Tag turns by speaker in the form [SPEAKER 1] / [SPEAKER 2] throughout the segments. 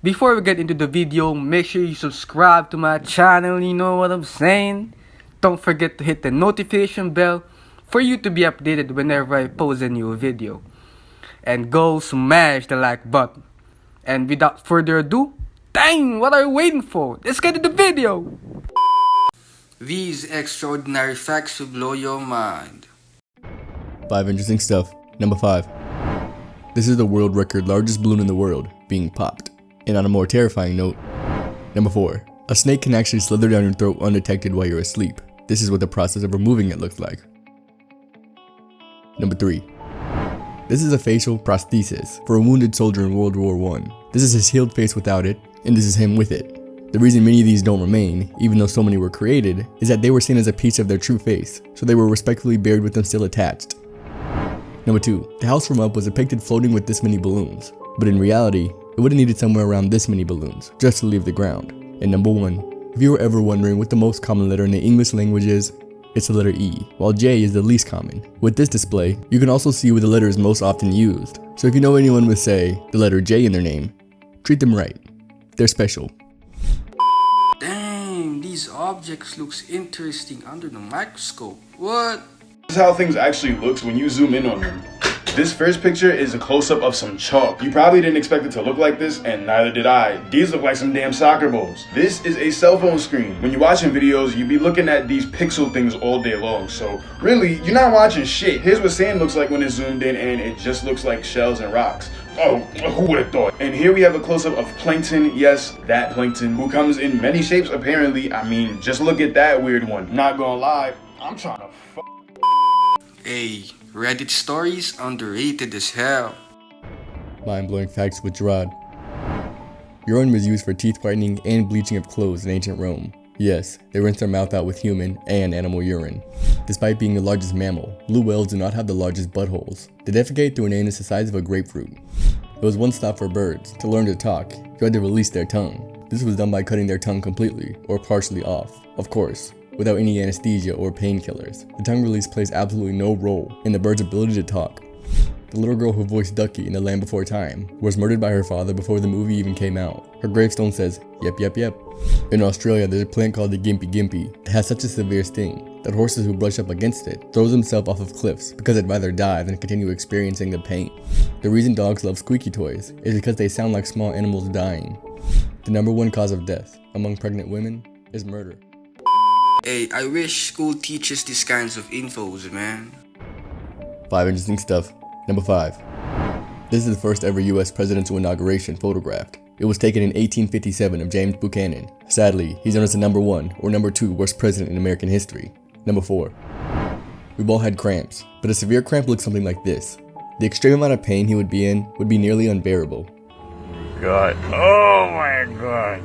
[SPEAKER 1] Before we get into the video, make sure you subscribe to my channel, you know what I'm saying? Don't forget to hit the notification bell for you to be updated whenever I post a new video. And go smash the like button. And without further ado, dang, what are you waiting for? Let's get into the video! These extraordinary facts will blow your mind.
[SPEAKER 2] 5 interesting stuff. Number 5. This is the world record largest balloon in the world being popped. And on a more terrifying note, number 4. A snake can actually slither down your throat undetected while you're asleep. This is what the process of removing it looks like. Number 3. This is a facial prosthesis for a wounded soldier in World War I. This is his healed face without it, and this is him with it. The reason many of these don't remain, even though so many were created, is that they were seen as a piece of their true face, so they were respectfully buried with them still attached. Number 2. The house from Up was depicted floating with this many balloons, but in reality, it would have needed somewhere around this many balloons, just to leave the ground. And number 1. If you were ever wondering what the most common letter in the English language is, it's the letter E, while J is the least common. With this display, you can also see where the letter is most often used, so if you know anyone with, say, the letter J in their name, treat them right. They're special.
[SPEAKER 1] Dang, these objects looks interesting under the microscope. What?
[SPEAKER 3] This is how things actually looks when you zoom in on them. This first picture is a close-up of some chalk. You probably didn't expect it to look like this, and neither did I. These look like some damn soccer balls. This is a cell phone screen. When you're watching videos, you be looking at these pixel things all day long, so really, you're not watching shit. Here's what sand looks like when it's zoomed in, and it just looks like shells and rocks. Oh, who would have thought? And here we have a close-up of plankton, yes, that plankton, who comes in many shapes apparently. I mean, just look at that weird one. Not gonna lie, I'm trying to
[SPEAKER 1] Hey, Reddit stories underrated as hell.
[SPEAKER 2] Mind-blowing facts with Gerard. Urine was used for teeth whitening and bleaching of clothes in ancient Rome. Yes, they rinsed their mouth out with human and animal urine. Despite being the largest mammal, blue whales do not have the largest buttholes. They defecate through an anus the size of a grapefruit. It was once thought for birds, to learn to talk, you had to release their tongue. This was done by cutting their tongue completely, or partially off. Of course, without any anesthesia or painkillers. The tongue release plays absolutely no role in the bird's ability to talk. The little girl who voiced Ducky in The Land Before Time was murdered by her father before the movie even came out. Her gravestone says, yep, yep, yep. In Australia, there's a plant called the gimpy gimpy that has such a severe sting that horses who brush up against it throws themselves off of cliffs because they'd rather die than continue experiencing the pain. The reason dogs love squeaky toys is because they sound like small animals dying. The number 1 cause of death among pregnant women is murder.
[SPEAKER 1] Hey, I wish school teaches these kinds of infos, man.
[SPEAKER 2] 5 interesting stuff. Number 5. This is the first ever US presidential inauguration photographed. It was taken in 1857 of James Buchanan. Sadly, he's known as the number 1 or number 2 worst president in American history. Number 4. We've all had cramps, but a severe cramp looks something like this. The extreme amount of pain he would be in would be nearly unbearable.
[SPEAKER 4] God. Oh my God.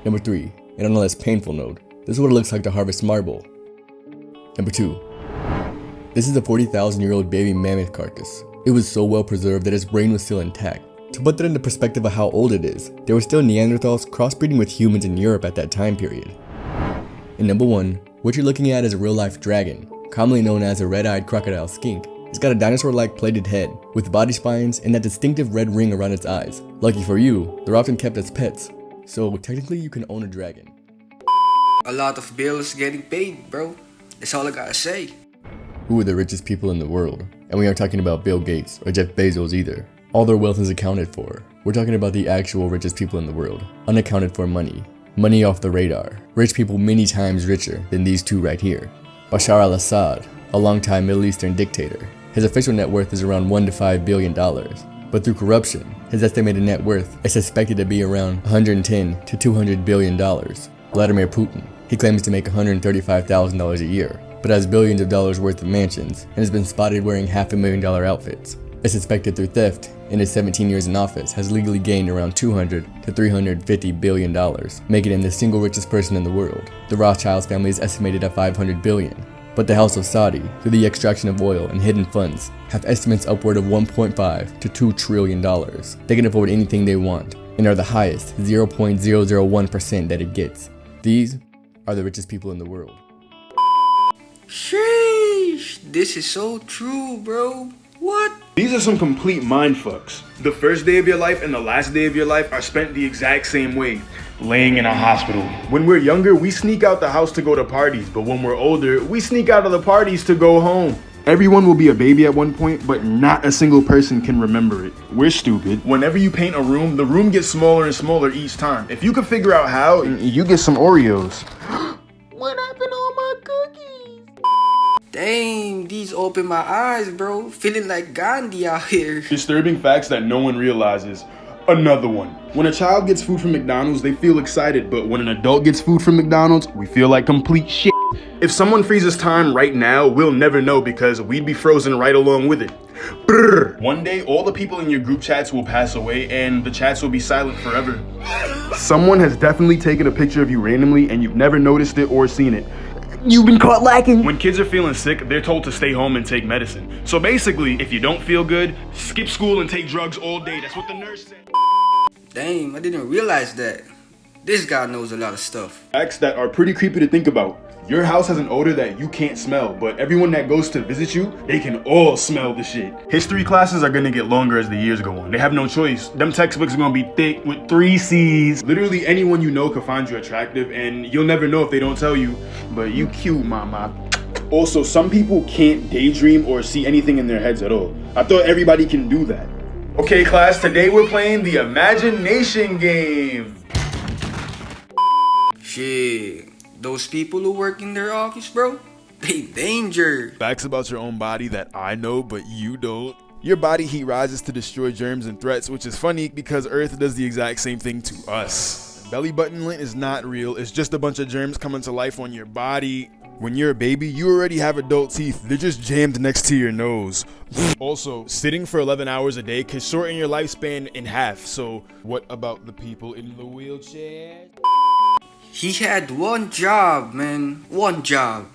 [SPEAKER 2] Number 3, and on a less painful note, this is what it looks like to harvest marble. Number 2. This is a 40,000-year-old baby mammoth carcass. It was so well preserved that its brain was still intact. To put that into perspective of how old it is, there were still Neanderthals crossbreeding with humans in Europe at that time period. And number 1, what you're looking at is a real-life dragon, commonly known as a red-eyed crocodile skink. It's got a dinosaur-like plated head, with body spines and that distinctive red ring around its eyes. Lucky for you, they're often kept as pets. So technically you can own a dragon.
[SPEAKER 1] A lot of bills getting paid, bro. That's all I gotta say.
[SPEAKER 2] Who are the richest people in the world? And we aren't talking about Bill Gates or Jeff Bezos either. All their wealth is accounted for. We're talking about the actual richest people in the world. Unaccounted for money. Money off the radar. Rich people many times richer than these two right here. Bashar al-Assad, a longtime Middle Eastern dictator. His official net worth is around $1 to $5 billion. But through corruption, his estimated net worth is suspected to be around $110 to $200 billion. Vladimir Putin, he claims to make $135,000 a year, but has billions of dollars worth of mansions and has been spotted wearing $500,000 outfits. Is suspected through theft, in his 17 years in office has legally gained around $200 to $350 billion, making him the single richest person in the world. The Rothschilds family is estimated at $500 billion. But the House of Saudi, through the extraction of oil and hidden funds, have estimates upward of $1.5 to $2 trillion. They can afford anything they want, and are the highest 0.001% that it gets. These are the richest people in the world.
[SPEAKER 1] Sheesh, this is so true, bro. What?
[SPEAKER 3] These are some complete mind fucks. The first day of your life and the last day of your life are spent the exact same way, laying in a hospital. When we're younger, we sneak out the house to go to parties, but when we're older, we sneak out of the parties to go home. Everyone will be a baby at one point, but not a single person can remember it. We're stupid. Whenever you paint a room, the room gets smaller and smaller each time. If you can figure out how, you get some Oreos. What happened to all my cookies?
[SPEAKER 1] Dang, these open my eyes, bro. Feeling like Gandhi out here.
[SPEAKER 3] Disturbing facts that no one realizes. Another one. When a child gets food from McDonald's, they feel excited, but when an adult gets food from McDonald's, we feel like complete shit. If someone freezes time right now, we'll never know because we'd be frozen right along with it. Brrr. One day, all the people in your group chats will pass away and the chats will be silent forever. Someone has definitely taken a picture of you randomly and you've never noticed it or seen it. You've been caught lacking. When kids are feeling sick, they're told to stay home and take medicine. So basically, if you don't feel good, skip school and take drugs all day. That's what the nurse said.
[SPEAKER 1] Damn, I didn't realize that. This guy knows a lot of stuff.
[SPEAKER 3] Facts that are pretty creepy to think about. Your house has an odor that you can't smell, but everyone that goes to visit you, they can all smell the shit. History classes are gonna get longer as the years go on. They have no choice. Them textbooks are gonna be thick with 3 C's. Literally anyone you know could find you attractive, and you'll never know if they don't tell you, but you cute, mama. Also, some people can't daydream or see anything in their heads at all. I thought everybody can do that. Okay, class, today we're playing the imagination game.
[SPEAKER 1] Shit. Those people who work in their office, bro, they danger.
[SPEAKER 3] Facts about your own body that I know, but you don't. Your body heat rises to destroy germs and threats, which is funny because Earth does the exact same thing to us. Belly button lint is not real. It's just a bunch of germs coming to life on your body. When you're a baby, you already have adult teeth. They're just jammed next to your nose. Also, sitting for 11 hours a day can shorten your lifespan in half. So what about the people in the wheelchair?
[SPEAKER 1] He had one job, man. One job.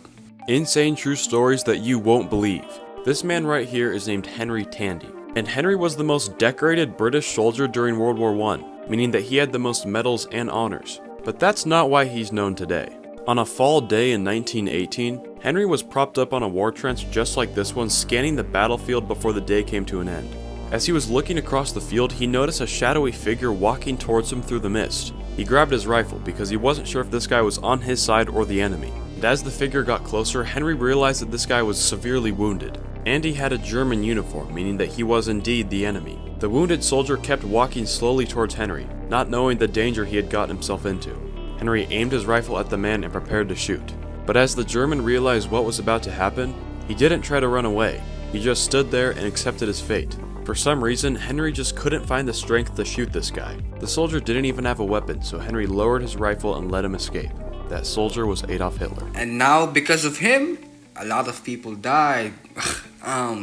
[SPEAKER 5] Insane true stories that you won't believe. This man right here is named Henry Tandy. And Henry was the most decorated British soldier during World War I, meaning that he had the most medals and honors. But that's not why he's known today. On a fall day in 1918, Henry was propped up on a war trench just like this one, scanning the battlefield before the day came to an end. As he was looking across the field, he noticed a shadowy figure walking towards him through the mist. He grabbed his rifle because he wasn't sure if this guy was on his side or the enemy. And as the figure got closer, Henry realized that this guy was severely wounded. And he had a German uniform, meaning that he was indeed the enemy. The wounded soldier kept walking slowly towards Henry, not knowing the danger he had gotten himself into. Henry aimed his rifle at the man and prepared to shoot. But as the German realized what was about to happen, he didn't try to run away. He just stood there and accepted his fate. For some reason, Henry just couldn't find the strength to shoot this guy. The soldier didn't even have a weapon, so Henry lowered his rifle and let him escape. That soldier was Adolf Hitler.
[SPEAKER 1] And now, because of him, a lot of people died.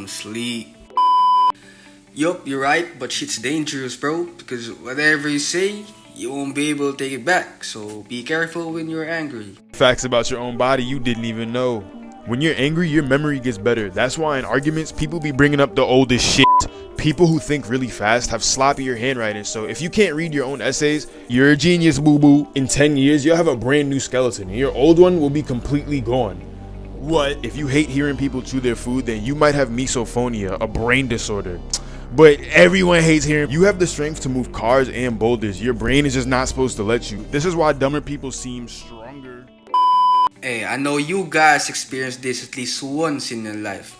[SPEAKER 1] Sleep. Yup, you're right, but shit's dangerous, bro. Because whatever you say, you won't be able to take it back. So be careful when you're angry.
[SPEAKER 3] Facts about your own body you didn't even know. When you're angry, your memory gets better. That's why in arguments, people be bringing up the oldest shit. People who think really fast have sloppier handwriting, so if you can't read your own essays, you're a genius, boo-boo. In 10 years, you'll have a brand new skeleton, and your old one will be completely gone. What? If you hate hearing people chew their food, then you might have misophonia, a brain disorder. But everyone hates hearing. You have the strength to move cars and boulders. Your brain is just not supposed to let you. This is why dumber people seem stronger.
[SPEAKER 1] Hey, I know you guys experienced this at least once in your life.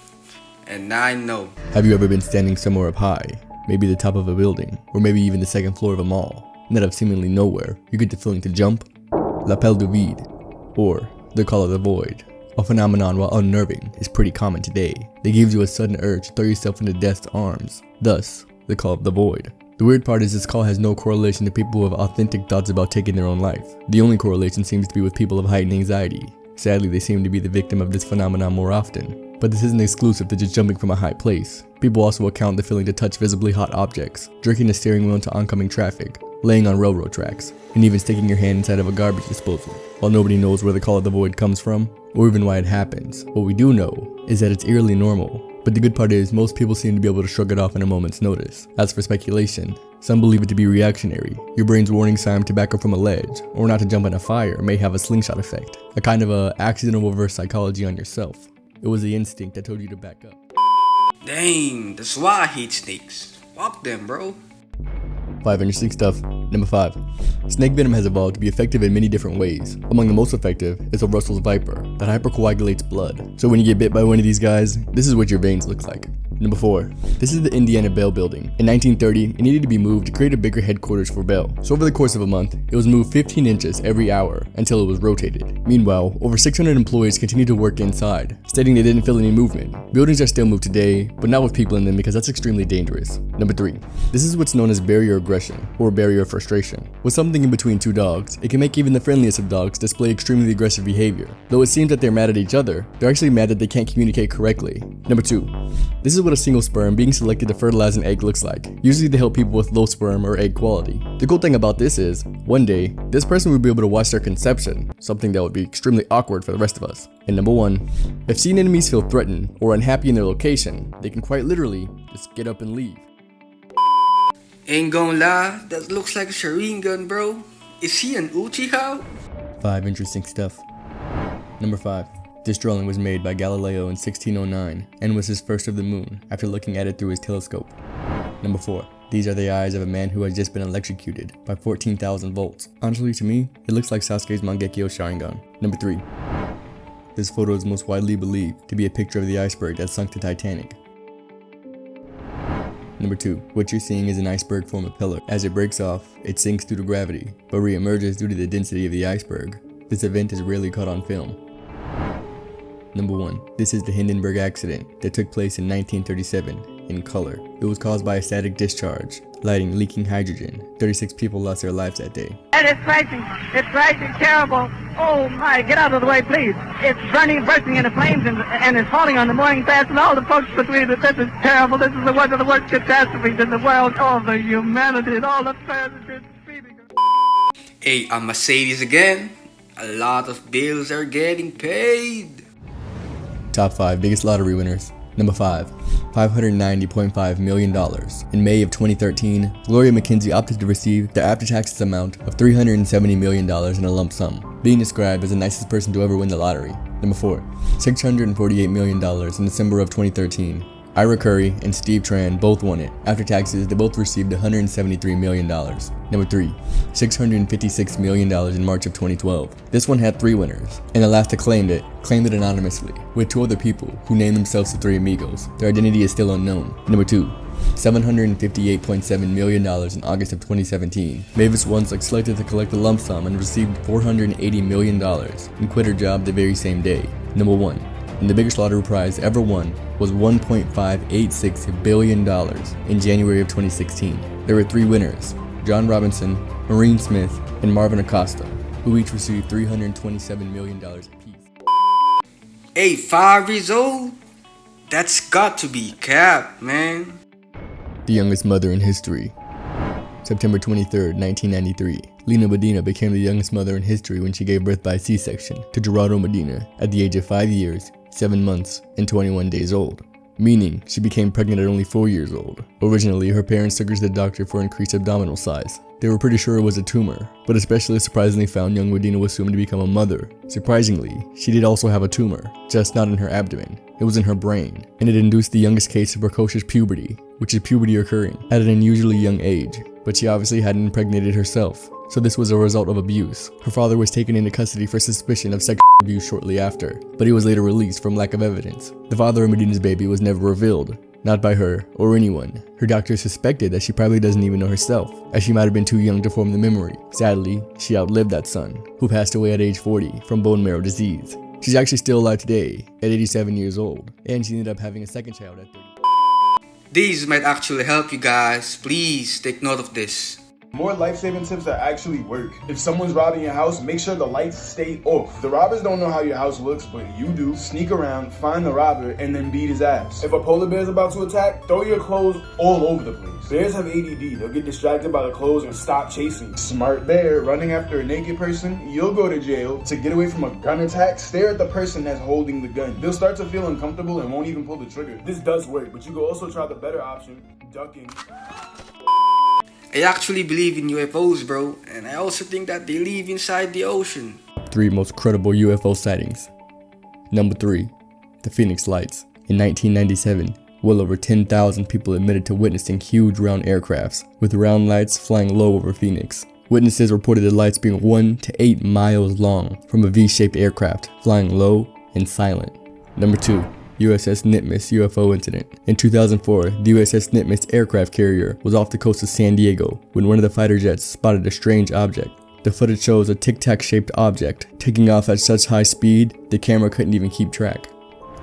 [SPEAKER 1] And I know.
[SPEAKER 2] Have you ever been standing somewhere up high, maybe the top of a building, or maybe even the second floor of a mall, and out of seemingly nowhere, you get the feeling to jump? L'appel du vide, or the call of the void. A phenomenon, while unnerving, is pretty common today. They gives you a sudden urge to throw yourself into death's arms, thus, the call of the void. The weird part is this call has no correlation to people who have authentic thoughts about taking their own life. The only correlation seems to be with people of heightened anxiety. Sadly, they seem to be the victim of this phenomenon more often. But this isn't exclusive to just jumping from a high place. People also account the feeling to touch visibly hot objects, jerking the steering wheel into oncoming traffic, laying on railroad tracks, and even sticking your hand inside of a garbage disposal. While nobody knows where the call of the void comes from, or even why it happens, what we do know is that it's eerily normal. But the good part is, most people seem to be able to shrug it off in a moment's notice. As for speculation, some believe it to be reactionary. Your brain's warning sign to back up from a ledge, or not to jump in a fire, may have a slingshot effect, a kind of accidental reverse psychology on yourself. It was the instinct that told you to back up.
[SPEAKER 1] Dang, that's why I hate snakes. Fuck them, bro.
[SPEAKER 2] 5 interesting stuff. Number 5. Snake venom has evolved to be effective in many different ways. Among the most effective is a Russell's viper that hypercoagulates blood. So when you get bit by one of these guys, this is what your veins look like. Number 4. This is the Indiana Bell building. In 1930, it needed to be moved to create a bigger headquarters for Bell. So over the course of a month, it was moved 15 inches every hour until it was rotated. Meanwhile, over 600 employees continued to work inside, stating they didn't feel any movement. Buildings are still moved today, but not with people in them because that's extremely dangerous. Number 3. This is what's known as barrier aggression, or barrier frustration. With something in between two dogs, it can make even the friendliest of dogs display extremely aggressive behavior. Though it seems that they're mad at each other, they're actually mad that they can't communicate correctly. Number 2. This is what a single sperm being selected to fertilize an egg looks like, usually to help people with low sperm or egg quality. The cool thing about this is, one day, this person would be able to watch their conception, something that would be extremely awkward for the rest of us. And number 1, if sea enemies feel threatened or unhappy in their location, they can quite literally just get up and leave.
[SPEAKER 1] Ain't gonna lie, that looks like a Shireen gun, bro. Is he an Uchiha?
[SPEAKER 2] 5 interesting stuff. Number 5. This drawing was made by Galileo in 1609 and was his first of the moon after looking at it through his telescope. Number 4. These are the eyes of a man who has just been electrocuted by 14,000 volts. Honestly, to me, it looks like Sasuke's Mangekyo Sharingan. Number 3. This photo is most widely believed to be a picture of the iceberg that sunk the Titanic. Number 2. What you're seeing is an iceberg form a pillar. As it breaks off, it sinks due to gravity, but re-emerges due to the density of the iceberg. This event is rarely caught on film. Number 1. This is the Hindenburg accident that took place in 1937 in color. It was caused by a static discharge, lighting leaking hydrogen. 36 people lost their lives that day.
[SPEAKER 6] And it's crashing terrible. Oh my, get out of the way, please. It's burning, bursting into flames, and it's falling on the morning fast, and all the folks between it. This is terrible. This is one of the worst catastrophes in the world. All the humanity and all the tragedy.
[SPEAKER 1] Hey, I'm Mercedes again. A lot of bills are getting paid.
[SPEAKER 2] Top 5 biggest lottery winners. Number 5. $590.5 million. In May of 2013, Gloria McKenzie opted to receive the after-taxes amount of $370 million in a lump sum, being described as the nicest person to ever win the lottery. Number 4. $648 million in December of 2013. Ira Curry and Steve Tran both won it. After taxes, they both received $173 million. Number 3. $656 million in March of 2012. This one had 3 winners, and the last to claim it anonymously, with 2 other people who named themselves the Three Amigos. Their identity is still unknown. Number 2. $758.7 million in August of 2017. Mavis once selected to collect a lump sum and received $480 million and quit her job the very same day. Number 1. And the biggest lottery prize ever won was $1.586 billion in January of 2016. There were 3 winners, John Robinson, Maureen Smith, and Marvin Acosta, who each received $327 million apiece.
[SPEAKER 1] Hey, 5 years old? That's got to be cap, man.
[SPEAKER 2] The youngest mother in history. September 23, 1993, Lena Medina became the youngest mother in history when she gave birth by C-section to Gerardo Medina at the age of 5 years, 7 months, and 21 days old, meaning she became pregnant at only 4 years old. Originally, her parents took her to the doctor for increased abdominal size. They were pretty sure it was a tumor, but a specialist surprisingly found young Medina was soon to become a mother. Surprisingly, she did also have a tumor, just not in her abdomen. It was in her brain, and it induced the youngest case of precocious puberty, which is puberty occurring at an unusually young age. But she obviously hadn't impregnated herself, so this was a result of abuse. Her father was taken into custody for suspicion of sexual abuse shortly after, but he was later released from lack of evidence. The father of Medina's baby was never revealed, not by her or anyone. Her doctors suspected that she probably doesn't even know herself, as she might have been too young to form the memory. Sadly, she outlived that son, who passed away at age 40 from bone marrow disease. She's actually still alive today, at 87 years old, and she ended up having a second child at 30.
[SPEAKER 1] These might actually help you guys. Please take note of this.
[SPEAKER 3] More life-saving tips that actually work. If someone's robbing your house, make sure the lights stay off. The robbers don't know how your house looks, but you do. Sneak around, find the robber, and then beat his ass. If a polar bear is about to attack, throw your clothes all over the place. Bears have ADD. They'll get distracted by the clothes and stop chasing. Smart bear running after a naked person, you'll go to jail. To get away from a gun attack, stare at the person that's holding the gun. They'll start to feel uncomfortable and won't even pull the trigger. This does work, but you can also try the better option, ducking.
[SPEAKER 1] I actually believe in UFOs, bro, and I also think that they live inside the ocean.
[SPEAKER 2] 3 most credible UFO sightings. Number 3. The Phoenix Lights. In 1997, Well over 10,000 people admitted to witnessing huge round aircrafts, with round lights flying low over Phoenix. Witnesses reported the lights being 1 to 8 miles long from a V-shaped aircraft, flying low and silent. Number 2. USS Nitmas UFO incident. In 2004, the USS Nitmas aircraft carrier was off the coast of San Diego when one of the fighter jets spotted a strange object. The footage shows a tic-tac shaped object taking off at such high speed the camera couldn't even keep track.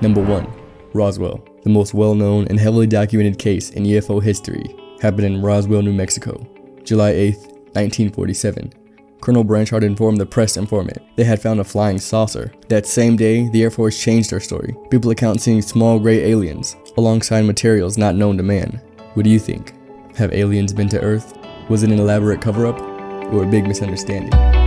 [SPEAKER 2] Number 1. Roswell. The most well-known and heavily documented case in UFO history happened in Roswell, New Mexico, July 8, 1947. Colonel Branchard informed the press informant they had found a flying saucer. That same day, the Air Force changed their story. People account seeing small gray aliens alongside materials not known to man. What do you think? Have aliens been to Earth? Was it an elaborate cover-up or a big misunderstanding?